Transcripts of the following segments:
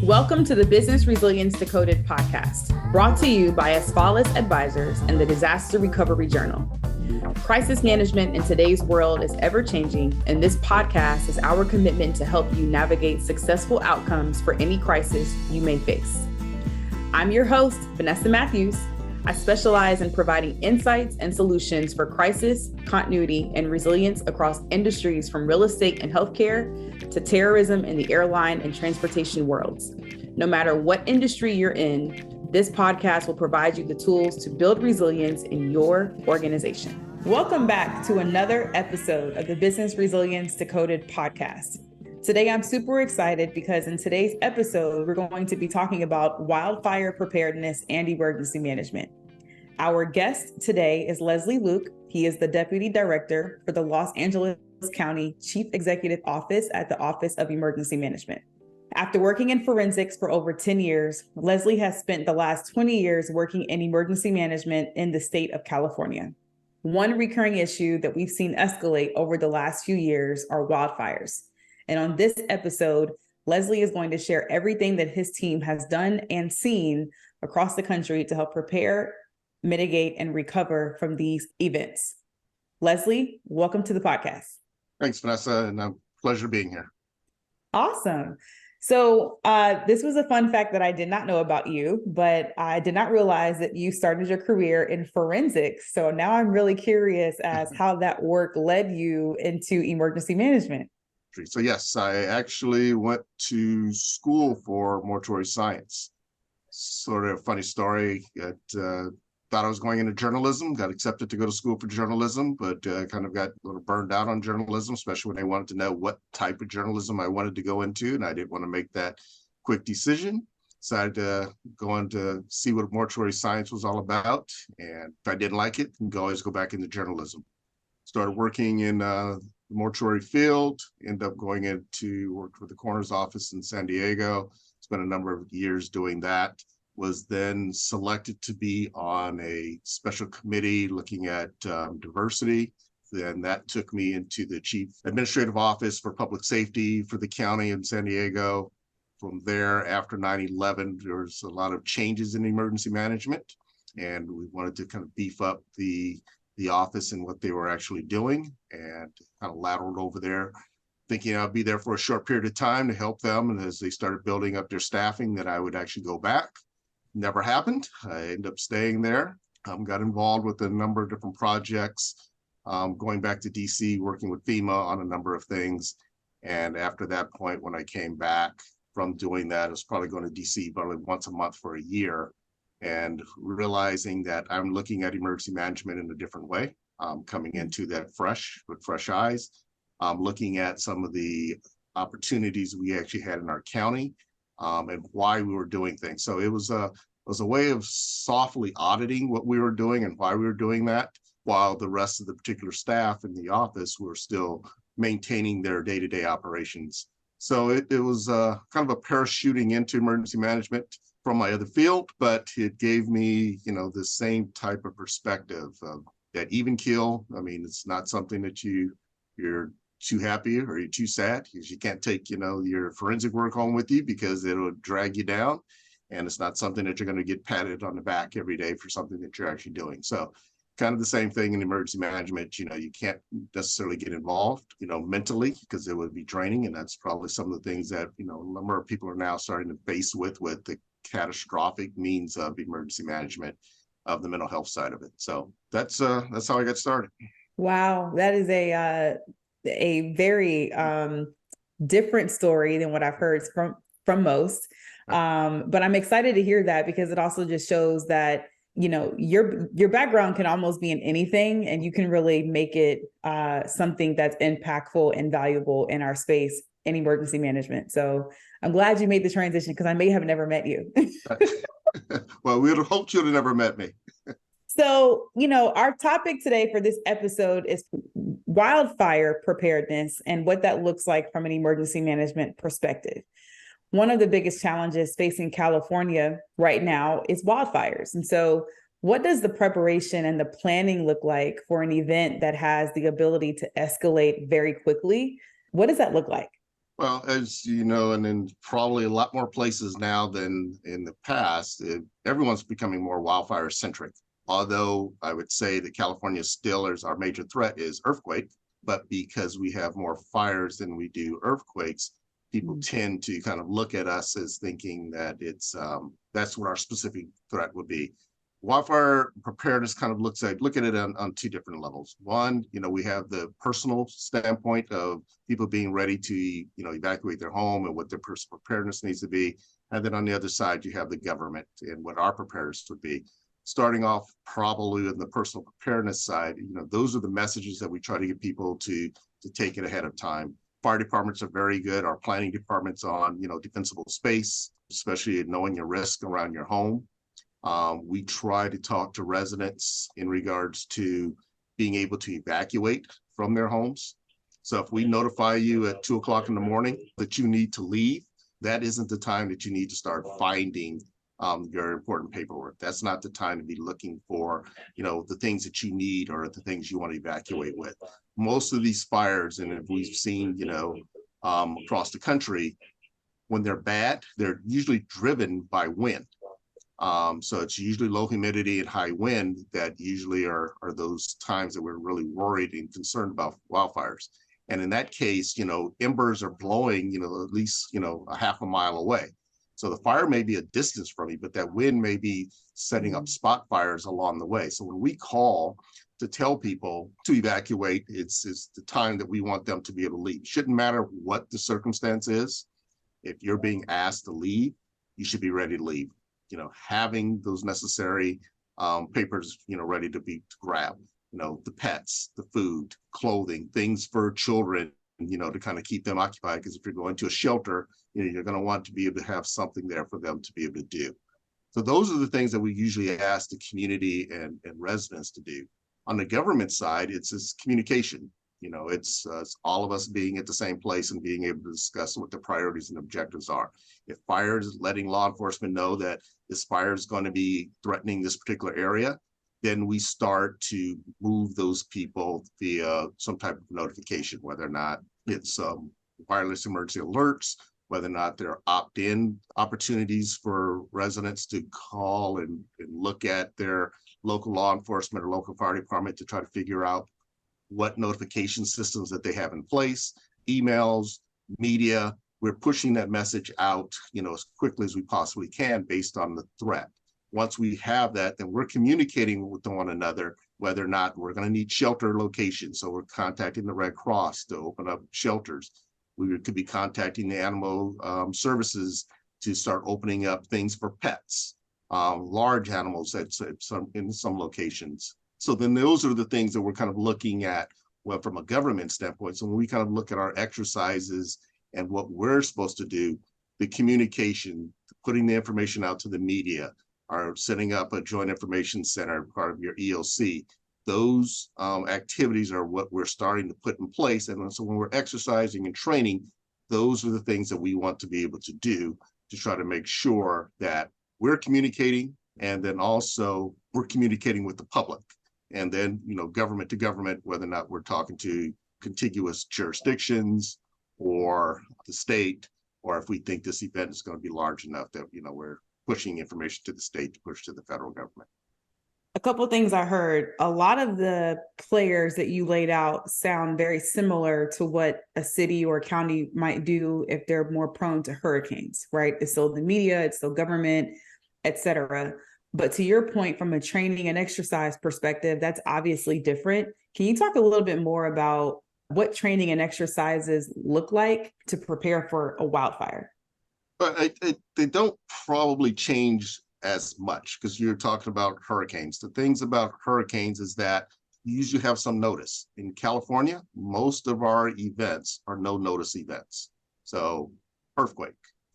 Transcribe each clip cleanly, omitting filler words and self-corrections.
Welcome to the Business Resilience Decoded podcast, brought to you by Asfalis Advisors and the Disaster Recovery Journal. Crisis management in today's world is ever-changing, and this podcast is our commitment to help you navigate successful outcomes for any crisis you may face. I'm your host, Vanessa Matthews. I specialize in providing insights and solutions for crisis, continuity, and resilience across industries from real estate and healthcare to terrorism in the airline and transportation worlds. No matter what industry you're in, this podcast will provide you the tools to build resilience in your organization. Welcome back to another episode of the Business Resilience Decoded podcast. Today, I'm super excited because in today's episode, we're going to be talking about wildfire preparedness and emergency management. Our guest today is Leslie Luke. He is the Deputy Director for the Los Angeles County Chief Executive Office at the Office of Emergency Management. After working in forensics for over 10 years, Leslie has spent the last 20 years working in emergency management in the state of California. One recurring issue that we've seen escalate over the last few years are wildfires. And on this episode, Leslie is going to share everything that his team has done and seen across the country to help prepare, mitigate, and recover from these events. Leslie, welcome to the podcast. Thanks, Vanessa, and a pleasure being here. Awesome. So this was a fun fact that I did not know about you, but I did not realize that you started your career in forensics. So now I'm really curious as how that work led you into emergency management. So yes, I actually went to school for mortuary science. Sort of a funny story. Thought I was going into journalism, got accepted to go to school for journalism, but kind of got a little burned out on journalism, especially when they wanted to know what type of journalism I wanted to go into, and I didn't want to make that quick decision. Decided to go on to see what mortuary science was all about, and if I didn't like it, I could always go back into journalism. Started working in mortuary field, end up going into work for the coroner's office in San Diego, spent a number of years doing that, was then selected to be on a special committee looking at diversity. Then that took me into the chief administrative office for public safety for the county in San Diego. From there, after 9/11, there was a lot of changes in emergency management, and we wanted to kind of beef up the office and what they were actually doing, and kind of lateraled over there, thinking I'd be there for a short period of time to help them. And as they started building up their staffing, that I would actually go back. Never happened. I ended up staying there. Got involved with a number of different projects, going back to DC, working with FEMA on a number of things. And after that point, when I came back from doing that, I was probably going to DC probably once a month for a year, and realizing that I'm looking at emergency management in a different way, coming into that with fresh eyes, looking at some of the opportunities we actually had in our county, and why we were doing things. So it was a way of softly auditing what we were doing and why we were doing that, while the rest of the particular staff in the office were still maintaining their day-to-day operations. So it was kind of a parachuting into emergency management from my other field, but it gave me, the same type of perspective of that even keel. I mean, it's not something that you're too happy or you're too sad, because you can't take, your forensic work home with you because it'll drag you down. And it's not something that you're going to get patted on the back every day for something that you're actually doing. So kind of the same thing in emergency management. You can't necessarily get involved, mentally, because it would be draining. And that's probably some of the things that, a number of people are now starting to face with the catastrophic means of emergency management of the mental health side of it. So that's how I got started. Wow. That is a very different story than what I've heard from most. But I'm excited to hear that, because it also just shows that, your background can almost be in anything, and you can really make it something that's impactful and valuable in our space in emergency management. So I'm glad you made the transition, because I may have never met you. Well, we would have hoped you'd have never met me. So, our topic today for this episode is wildfire preparedness and what that looks like from an emergency management perspective. One of the biggest challenges facing California right now is wildfires. And so What does the preparation and the planning look like for an event that has the ability to escalate very quickly? What does that look like? Well, as you know, and in probably a lot more places now than in the past, everyone's becoming more wildfire centric. Although I would say that California still is our major threat is earthquake, but because we have more fires than we do earthquakes, people tend to kind of look at us as thinking that that's what our specific threat would be. Wildfire preparedness kind of look at it on two different levels. One, we have the personal standpoint of people being ready to, evacuate their home and what their personal preparedness needs to be. And then on the other side, you have the government and what our preparedness would be. Starting off probably in the personal preparedness side, those are the messages that we try to get people to take it ahead of time. Fire departments are very good. Our planning departments on, defensible space, especially knowing your risk around your home. We try to talk to residents in regards to being able to evacuate from their homes. So if we notify you at 2:00 in the morning that you need to leave, that isn't the time that you need to start finding your important paperwork. That's not the time to be looking for, the things that you need or the things you want to evacuate with. Most of these fires, and if we've seen, across the country, when they're bad, they're usually driven by wind. So it's usually low humidity and high wind that usually are those times that we're really worried and concerned about wildfires. And in that case, embers are blowing, at least, a half a mile away. So the fire may be a distance from you, but that wind may be setting up spot fires along the way. So when we call to tell people to evacuate, it's the time that we want them to be able to leave. Shouldn't matter what the circumstance is. If you're being asked to leave, you should be ready to leave. Having those necessary papers, ready to grab, the pets, the food, clothing, things for children, to kind of keep them occupied. Because if you're going to a shelter, you're going to want to be able to have something there for them to be able to do. So those are the things that we usually ask the community and residents to do. On the government side, it's communication. It's all of us being at the same place and being able to discuss what the priorities and objectives are. If fire is letting law enforcement know that this fire is going to be threatening this particular area, then we start to move those people via some type of notification, whether or not it's wireless emergency alerts, whether or not there are opt-in opportunities for residents to call and look at their local law enforcement or local fire department to try to figure out what notification systems that they have in place, emails, media. We're pushing that message out, as quickly as we possibly can based on the threat. Once we have that, then we're communicating with one another, whether or not we're going to need shelter locations. So we're contacting the Red Cross to open up shelters. We could be contacting the animal services to start opening up things for pets, large animals in some locations. So then those are the things that we're kind of looking at, well, from a government standpoint. So when we kind of look at our exercises and what we're supposed to do, the communication, putting the information out to the media, or setting up a joint information center, part of your EOC, those activities are what we're starting to put in place. And so when we're exercising and training, those are the things that we want to be able to do to try to make sure that we're communicating, and then also we're communicating with the public. And then, government to government, whether or not we're talking to contiguous jurisdictions or the state, or if we think this event is going to be large enough that, we're pushing information to the state to push to the federal government. A couple of things I heard. A lot of the players that you laid out sound very similar to what a city or county might do if they're more prone to hurricanes, right? It's still the media, it's still government, et cetera. But to your point, from a training and exercise perspective, that's obviously different. Can you talk a little bit more about what training and exercises look like to prepare for a wildfire? But they don't probably change as much, because you're talking about hurricanes. The things about hurricanes is that you usually have some notice. In California, most of our events are no notice events. So earthquake,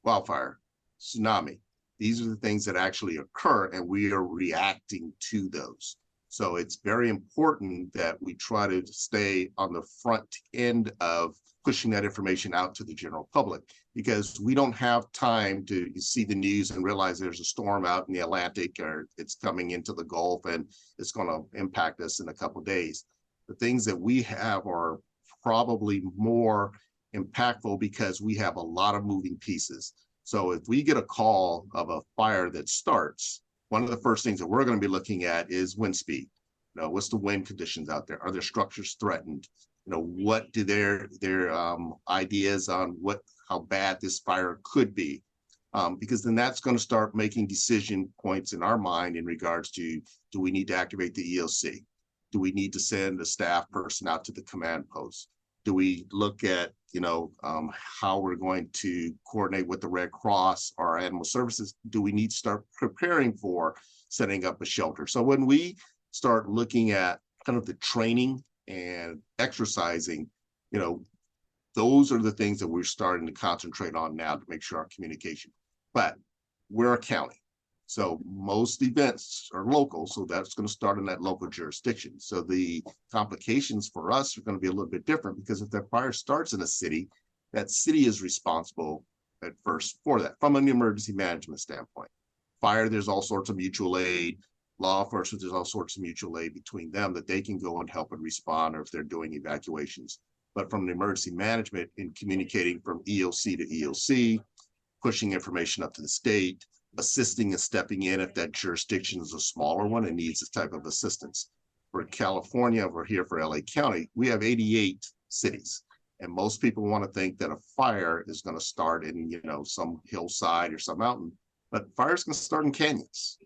wildfire, tsunami, these are the things that actually occur, and we are reacting to those. So it's very important that we try to stay on the front end of pushing that information out to the general public, because we don't have time to see the news and realize there's a storm out in the Atlantic or it's coming into the Gulf and it's going to impact us in a couple of days. The things that we have are probably more impactful because we have a lot of moving pieces. So if we get a call of a fire that starts, one of the first things that we're going to be looking at is wind speed. What's the wind conditions out there? Are there structures threatened? What do their ideas on how bad this fire could be? Because then that's going to start making decision points in our mind in regards to, do we need to activate the EOC? Do we need to send a staff person out to the command post? Do we look at, how we're going to coordinate with the Red Cross or Animal Services? Do we need to start preparing for setting up a shelter? So when we start looking at kind of the training and exercising, those are the things that we're starting to concentrate on now to make sure our communication. But we're a county, so most events are local, so that's going to start in that local jurisdiction. So the complications for us are going to be a little bit different, because if that fire starts in a city, that city is responsible at first for that from an emergency management standpoint. Fire, there's all sorts of mutual aid. Law enforcement, there's all sorts of mutual aid between them that they can go and help and respond, or if they're doing evacuations. But from the emergency management, in communicating from EOC to EOC, pushing information up to the state, assisting and stepping in if that jurisdiction is a smaller one and needs this type of assistance. For California, we're here for LA County, we have 88 cities. And most people want to think that a fire is going to start in, some hillside or some mountain, but fires can start in canyons.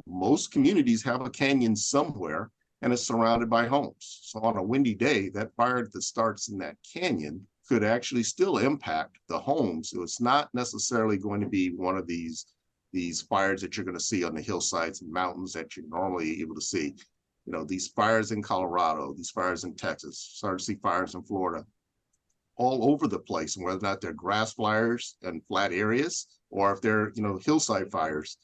Most communities have a canyon somewhere and it's surrounded by homes. So on a windy day, that fire that starts in that canyon could actually still impact the homes. So it's not necessarily going to be one of these fires that you're going to see on the hillsides and mountains that you're normally able to see. These fires in Colorado, these fires in Texas, starting to see fires in Florida, all over the place, and whether or not they're grass fires and flat areas, or if they're, hillside fires,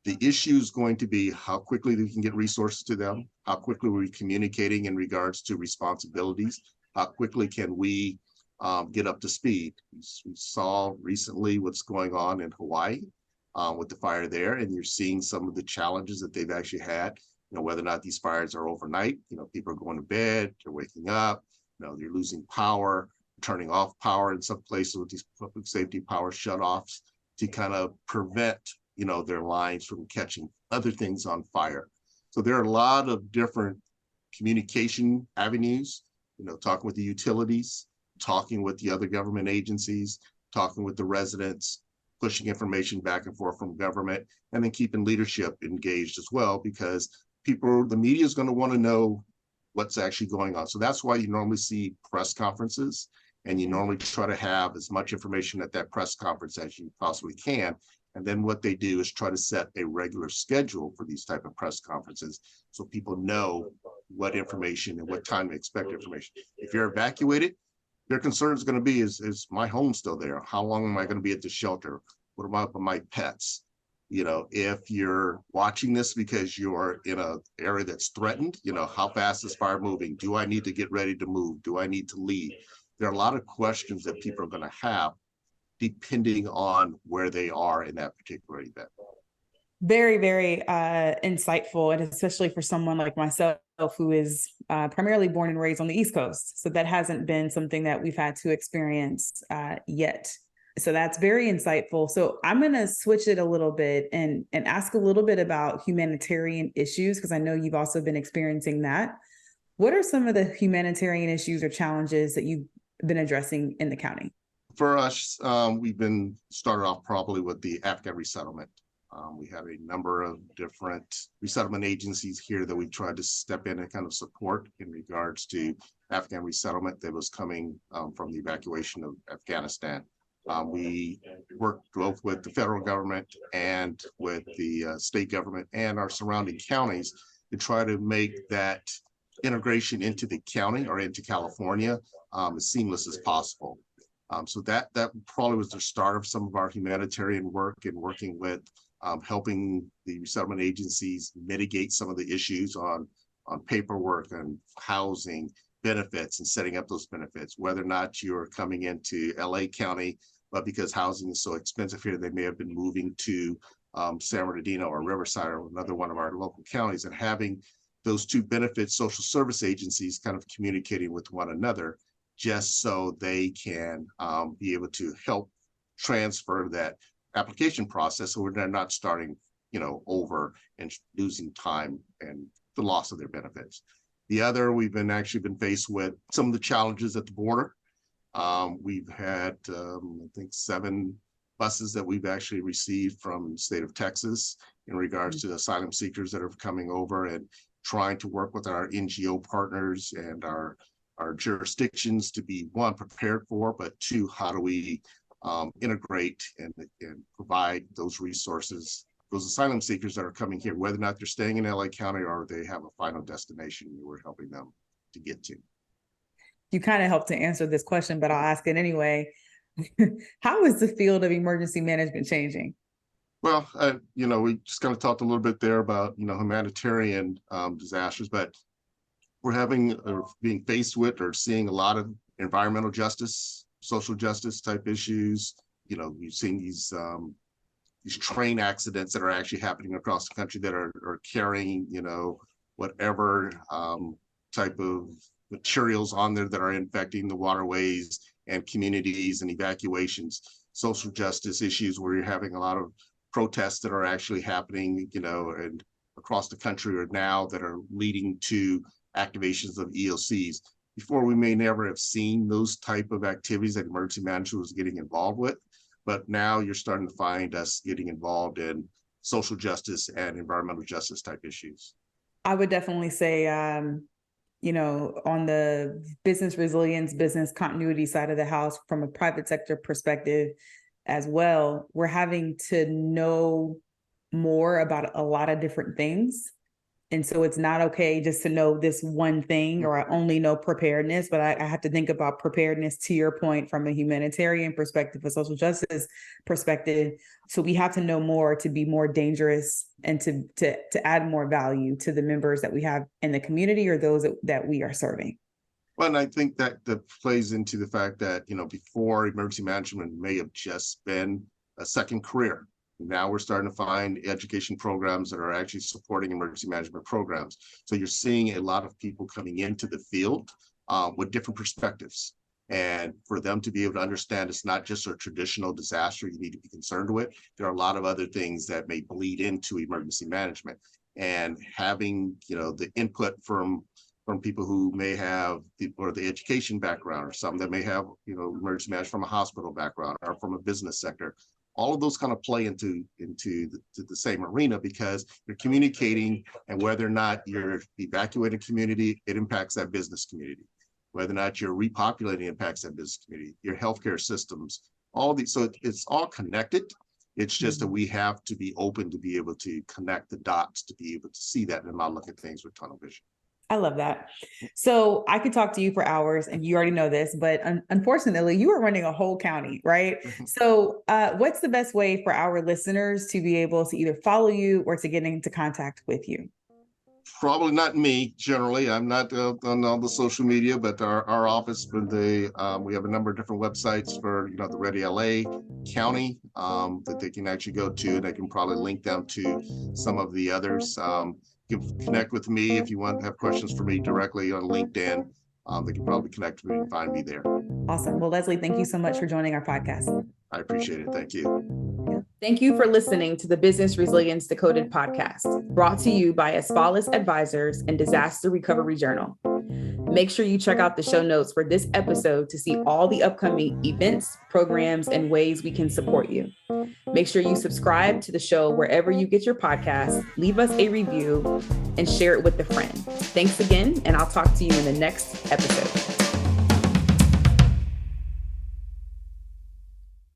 the issue is going to be how quickly we can get resources to them, how quickly we're communicating in regards to responsibilities, how quickly can we get up to speed. We saw recently what's going on in Hawaii with the fire there, and you're seeing some of the challenges that they've actually had, whether or not these fires are overnight, people are going to bed, they're waking up, you're losing power, turning off power in some places with these public safety power shutoffs to kind of prevent, their lines from catching other things on fire. So there are a lot of different communication avenues, talking with the utilities, talking with the other government agencies, talking with the residents, pushing information back and forth from government, and then keeping leadership engaged as well, because the media is going to want to know what's actually going on. So that's why you normally see press conferences, and you normally try to have as much information at that press conference as you possibly can. And then what they do is try to set a regular schedule for these type of press conferences, so people know what information and what time to expect information. If you're evacuated, their concern is going to be, is my home still there? How long am I going to be at the shelter? What about my pets? If you're watching this because you're in an area that's threatened, how fast is fire moving? Do I need to get ready to move? Do I need to leave? There are a lot of questions that people are going to have depending on where they are in that particular event. Very, very insightful, and especially for someone like myself who is primarily born and raised on the East Coast. So that hasn't been something that we've had to experience yet. So that's very insightful. So I'm going to switch it a little bit and ask a little bit about humanitarian issues, because I know you've also been experiencing that. What are some of the humanitarian issues or challenges that you've been addressing in the county? For us, we've been started off probably with the Afghan resettlement. We have a number of different resettlement agencies here that we tried to step in and kind of support in regards to Afghan resettlement that was coming from the evacuation of Afghanistan. We worked both with the federal government and with the state government and our surrounding counties to try to make that integration into the county or into California as seamless as possible. So that probably was the start of some of our humanitarian work and working with helping the resettlement agencies mitigate some of the issues on paperwork and housing benefits and setting up those benefits, whether or not you're coming into LA County, but because housing is so expensive here, they may have been moving to San Bernardino or Riverside or another one of our local counties, and having those two benefits social service agencies kind of communicating with one another just so they can be able to help transfer that application process so they're not starting, over and losing time and the loss of their benefits. The other, we've been faced with some of the challenges at the border. We've had, I think, 7 buses that we've actually received from the state of Texas in regards to asylum seekers that are coming over, and trying to work with our NGO partners and our jurisdictions to be, one, prepared for, but two, how do we integrate and provide those resources, those asylum seekers that are coming here, whether or not they're staying in LA County or they have a final destination we're helping them to get to. You kind of helped to answer this question, but I'll ask it anyway. How is the field of emergency management changing? Well, we just kind of talked a little bit there about, humanitarian disasters, but we're being faced with or seeing a lot of environmental justice, social justice type issues. We've seen these train accidents that are actually happening across the country that are carrying, whatever type of materials on there that are infecting the waterways and communities, and evacuations, social justice issues where you're having a lot of protests that are actually happening, and across the country or now that are leading to activations of EOCs. Before, we may never have seen those type of activities that emergency management was getting involved with, but now you're starting to find us getting involved in social justice and environmental justice type issues. I would definitely say, on the business resilience, business continuity side of the house, from a private sector perspective as well, we're having to know more about a lot of different things. And so it's not okay just to know this one thing, or I only know preparedness, but I have to think about preparedness, to your point, from a humanitarian perspective, a social justice perspective. So we have to know more to be more dangerous and to add more value to the members that we have in the community or those that we are serving. Well, and I think that plays into the fact that, before, emergency management may have just been a second career. Now we're starting to find education programs that are actually supporting emergency management programs. So you're seeing a lot of people coming into the field with different perspectives. And for them to be able to understand it's not just a traditional disaster you need to be concerned with. There are a lot of other things that may bleed into emergency management. And having, the input from people who may have the education background, or some that may have, emergency management from a hospital background or from a business sector. All of those kind of play into the same arena, because you're communicating, and whether or not you're evacuating community, it impacts that business community. Whether or not you're repopulating, impacts that business community, your healthcare systems, all these. So it's all connected. It's just that we have to be open to be able to connect the dots, to be able to see that and not look at things with tunnel vision. I love that. So I could talk to you for hours, and you already know this, but unfortunately you are running a whole county, right? So what's the best way for our listeners to be able to either follow you or to get into contact with you? Probably not me. Generally, I'm not on all the social media, but our office, we have a number of different websites for the Ready LA County that they can actually go to, and I can probably link them to some of the others. You can connect with me if you want to have questions for me directly on LinkedIn. They can probably connect with me and find me there. Awesome. Well, Leslie, thank you so much for joining our podcast. I appreciate it. Thank you. Thank you for listening to the Business Resilience Decoded podcast, brought to you by Asfalis Advisors and Disaster Recovery Journal. Make sure you check out the show notes for this episode to see all the upcoming events, programs, and ways we can support you. Make sure you subscribe to the show wherever you get your podcasts, leave us a review, and share it with a friend. Thanks again, and I'll talk to you in the next episode.